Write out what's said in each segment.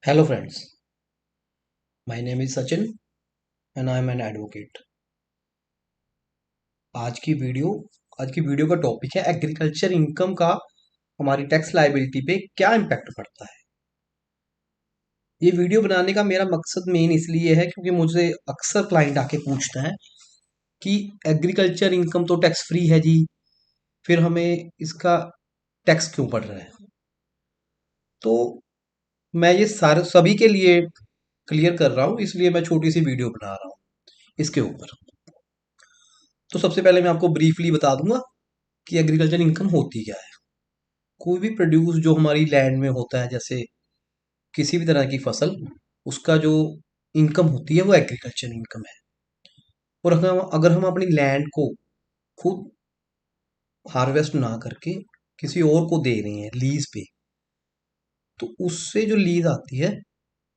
Hello friends, my name is Sachin and I am an advocate. आज की video आज की वीडियो का टॉपिक है एग्रीकल्चर इनकम का हमारी टैक्स लायबिलिटी पे क्या इम्पैक्ट पड़ता है। ये वीडियो बनाने का मेरा मकसद मेन इसलिए है क्योंकि मुझे अक्सर क्लाइंट आके पूछता है कि एग्रीकल्चर इनकम तो टैक्स फ्री है जी, फिर हमें इसका टैक्स क्यों पड़ रहा है। तो मैं ये सारे सभी के लिए क्लियर कर रहा हूँ, इसलिए मैं छोटी सी वीडियो बना रहा हूँ इसके ऊपर। तो सबसे पहले मैं आपको ब्रीफली बता दूंगा कि एग्रीकल्चर इनकम होती क्या है। कोई भी प्रोड्यूस जो हमारी लैंड में होता है, जैसे किसी भी तरह की फसल, उसका जो इनकम होती है वो एग्रीकल्चर इनकम है। और अगर हम अपनी लैंड को खुद हार्वेस्ट ना करके किसी और को दे रहे हैं लीज पे, तो उससे जो लीज आती है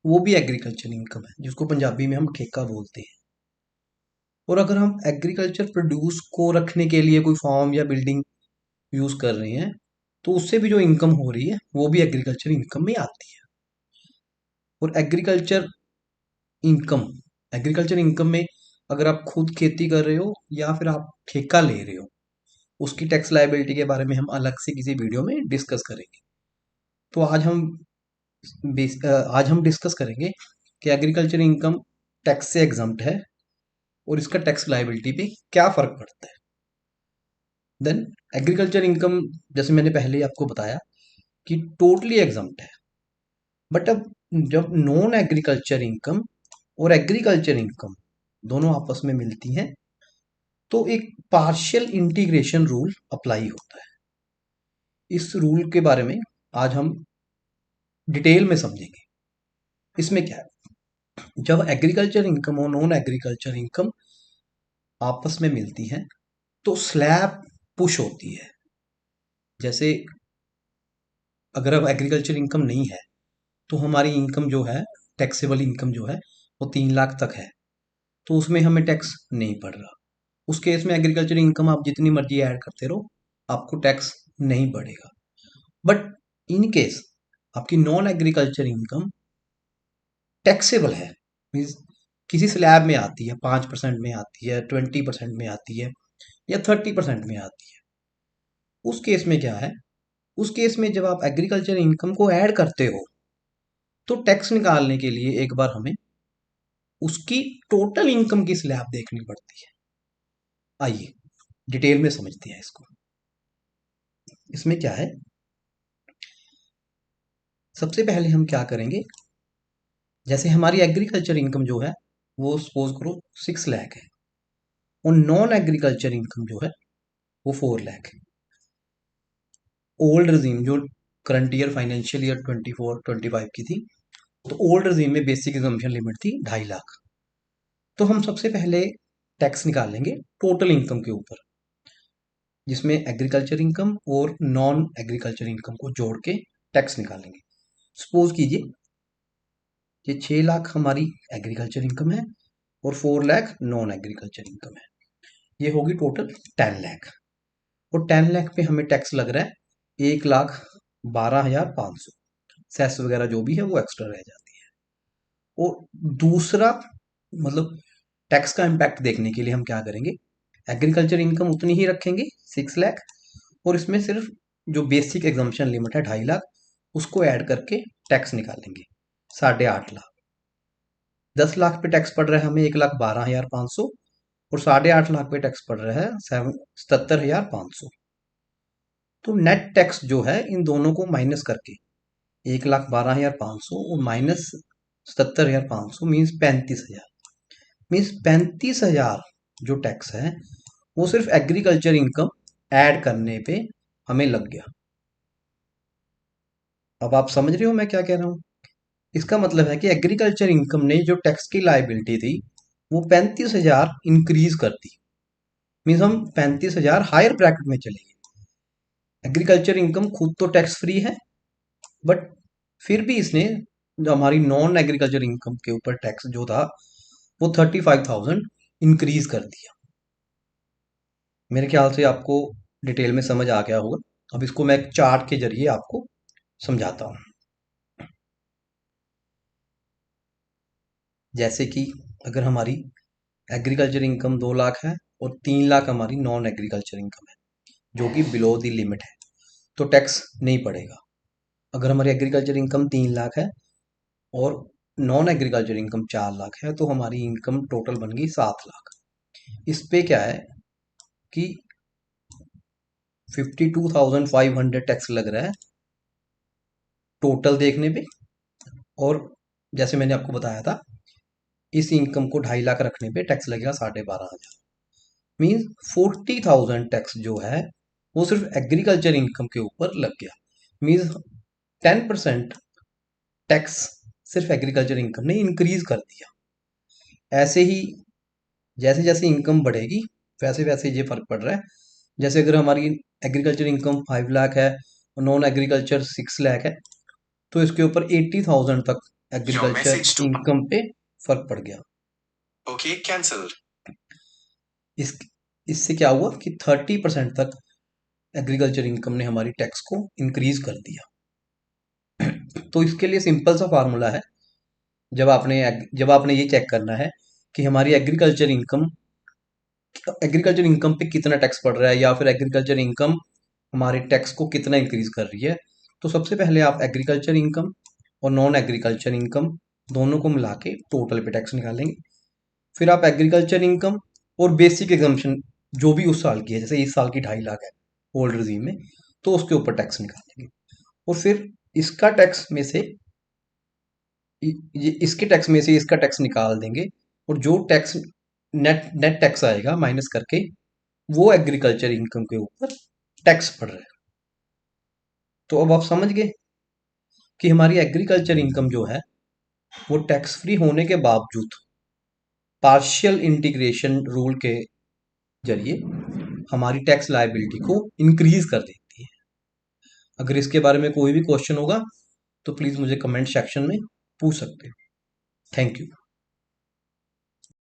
वो भी एग्रीकल्चर इनकम है, जिसको पंजाबी में हम ठेका बोलते हैं। और अगर हम एग्रीकल्चर प्रोड्यूस को रखने के लिए कोई फार्म या बिल्डिंग यूज कर रहे हैं, तो उससे भी जो इनकम हो रही है वो भी एग्रीकल्चर इनकम में आती है। और एग्रीकल्चर इनकम में अगर आप खुद खेती कर रहे हो या फिर आप ठेका ले रहे हो, उसकी टैक्स लायबिलिटी के बारे में हम अलग से किसी वीडियो में डिस्कस करेंगे। तो आज हम डिस्कस करेंगे कि एग्रीकल्चर इनकम टैक्स से एग्जम्प्ट है और इसका टैक्स लायबिलिटी पे क्या फर्क पड़ता है। देन एग्रीकल्चर इनकम, जैसे मैंने पहले ही आपको बताया कि टोटली एग्जम्प्ट है। बट अब जब नॉन एग्रीकल्चर इनकम और एग्रीकल्चर इनकम दोनों आपस में मिलती हैं, तो एक पार्शियल इंटीग्रेशन रूल अप्लाई होता है। इस रूल के बारे में आज हम डिटेल में समझेंगे। इसमें क्या है, जब एग्रीकल्चर इनकम और नॉन एग्रीकल्चर इनकम आपस में मिलती हैं तो स्लैब पुश होती है। जैसे अगर अब एग्रीकल्चर इनकम नहीं है तो हमारी इनकम जो है, टैक्सेबल इनकम जो है वो 3 लाख तक है, तो उसमें हमें टैक्स नहीं पड़ रहा। उस केस में एग्रीकल्चर इनकम आप जितनी मर्जी ऐड करते रहो, आपको टैक्स नहीं पड़ेगा। बट इन केस आपकी नॉन एग्रीकल्चर इनकम टैक्सेबल है, मीन्स किसी स्लैब में आती है, 5% में आती है, 20% में आती है या 30% में आती है, उस केस में क्या है, उस केस में जब आप एग्रीकल्चर इनकम को ऐड करते हो तो टैक्स निकालने के लिए एक बार हमें उसकी टोटल इनकम की स्लैब देखनी पड़ती है। आइए डिटेल में समझते हैं इसको। इसमें क्या है, सबसे पहले हम क्या करेंगे, जैसे हमारी एग्रीकल्चर इनकम जो है वो सपोज करो 6 लाख है और नॉन एग्रीकल्चर इनकम जो है वो 4 लाख है। ओल्ड रजीम जो करंट ईयर फाइनेंशियल ईयर 24-25 की थी, तो ओल्ड रजीम में बेसिक एग्जम्पशन लिमिट थी 2.5 लाख। तो हम सबसे पहले टैक्स निकालेंगे टोटल इनकम के ऊपर, जिसमें एग्रीकल्चर इनकम और नॉन एग्रीकल्चर इनकम को जोड़ के टैक्स निकालेंगे। सपोज कीजिए ये 6 लाख हमारी एग्रीकल्चर इनकम है और 4 लाख नॉन एग्रीकल्चर इनकम है, ये होगी टोटल 10 लाख। और 10 लाख पे हमें टैक्स लग रहा है 1,12,500। सेस वगैरह जो भी है वो एक्स्ट्रा रह जाती है। और दूसरा, मतलब टैक्स का इम्पैक्ट देखने के लिए हम क्या करेंगे, एग्रीकल्चर इनकम उतनी ही रखेंगे 6 लाख, और इसमें सिर्फ जो बेसिक एग्जम्पशन लिमिट है 2.5 लाख, उसको ऐड करके टैक्स निकालेंगे 8.5 लाख। 10 लाख पे टैक्स पड़ रहा है हमें 1,12,500 और 8.5 लाख पे टैक्स पड़ रहा है 77,500। तो नेट टैक्स जो है इन दोनों को माइनस करके 1,12,500 और माइनस 77,500 मीन्स 35,000। मीन्स 35,000 जो टैक्स है वो सिर्फ एग्रीकल्चर इनकम ऐड करने पे हमें लग गया। अब आप समझ रहे हो मैं क्या कह रहा हूँ। इसका मतलब है कि एग्रीकल्चर इनकम ने जो टैक्स की लायबिलिटी थी वो 35,000 इंक्रीज कर दी। मीन्स हम 35,000 हायर ब्रैकेट में चले गए। एग्रीकल्चर इनकम खुद तो टैक्स फ्री है, बट फिर भी इसने जो हमारी नॉन एग्रीकल्चर इनकम के ऊपर टैक्स जो था वो 35,000 इंक्रीज कर दिया। मेरे ख्याल से आपको डिटेल में समझ आ गया होगा। अब इसको मैं एक चार्ट के जरिए आपको समझाता हूँ। जैसे कि अगर हमारी एग्रीकल्चर इनकम 2 लाख है और 3 लाख हमारी नॉन एग्रीकल्चर इनकम है जो कि बिलो द लिमिट है, तो टैक्स नहीं पड़ेगा। अगर हमारी एग्रीकल्चर इनकम 3 लाख है और नॉन एग्रीकल्चर इनकम 4 लाख है तो हमारी इनकम टोटल बन गई 7 लाख। इस पे क्या है कि 52,500 टैक्स लग रहा है टोटल देखने पे। और जैसे मैंने आपको बताया था, इस इनकम को 2.5 लाख रखने पे टैक्स लगेगा 12,500। मीन्स 40,000 टैक्स जो है वो सिर्फ एग्रीकल्चर इनकम के ऊपर लग गया। मीन्स 10% टैक्स सिर्फ एग्रीकल्चर इनकम ने इंक्रीज कर दिया। ऐसे ही जैसे जैसे इनकम बढ़ेगी वैसे वैसे ये फर्क पड़ रहा है। जैसे अगर हमारी एग्रीकल्चर इनकम 5 लाख है और नॉन एग्रीकल्चर 6 लाख है तो इसके ऊपर 80,000 तक एग्रीकल्चर इनकम पे फर्क पड़ गया। Okay, cancel. इस इससे क्या हुआ कि 30% तक एग्रीकल्चर इनकम ने हमारी टैक्स को इंक्रीज कर दिया। तो इसके लिए सिंपल सा फार्मूला है। जब आपने ये चेक करना है कि हमारी एग्रीकल्चर इनकम पे कितना टैक्स पड़ रहा है या फिर एग्रीकल्चर इनकम हमारे टैक्स को कितना इंक्रीज कर रही है, तो सबसे पहले आप एग्रीकल्चर इनकम और नॉन एग्रीकल्चर इनकम दोनों को मिला के टोटल पे टैक्स निकालेंगे। फिर आप एग्रीकल्चर इनकम और बेसिक एग्जम्पशन जो भी उस साल की है, जैसे इस साल की 2.5 लाख है ओल्ड रिजीम में, तो उसके ऊपर टैक्स निकालेंगे। और फिर इसका टैक्स में से ये इसके टैक्स में से इसका टैक्स निकाल देंगे और जो टैक्स नेट नेट टैक्स आएगा माइनस करके वो एग्रीकल्चर इनकम के ऊपर टैक्स पड़ रहा है। तो अब आप समझ गए कि हमारी एग्रीकल्चर इनकम जो है वो टैक्स फ्री होने के बावजूद पार्शियल इंटीग्रेशन रूल के जरिए हमारी टैक्स लायबिलिटी को इंक्रीज कर देती है। अगर इसके बारे में कोई भी क्वेश्चन होगा तो प्लीज़ मुझे कमेंट सेक्शन में पूछ सकते हो। Thank you.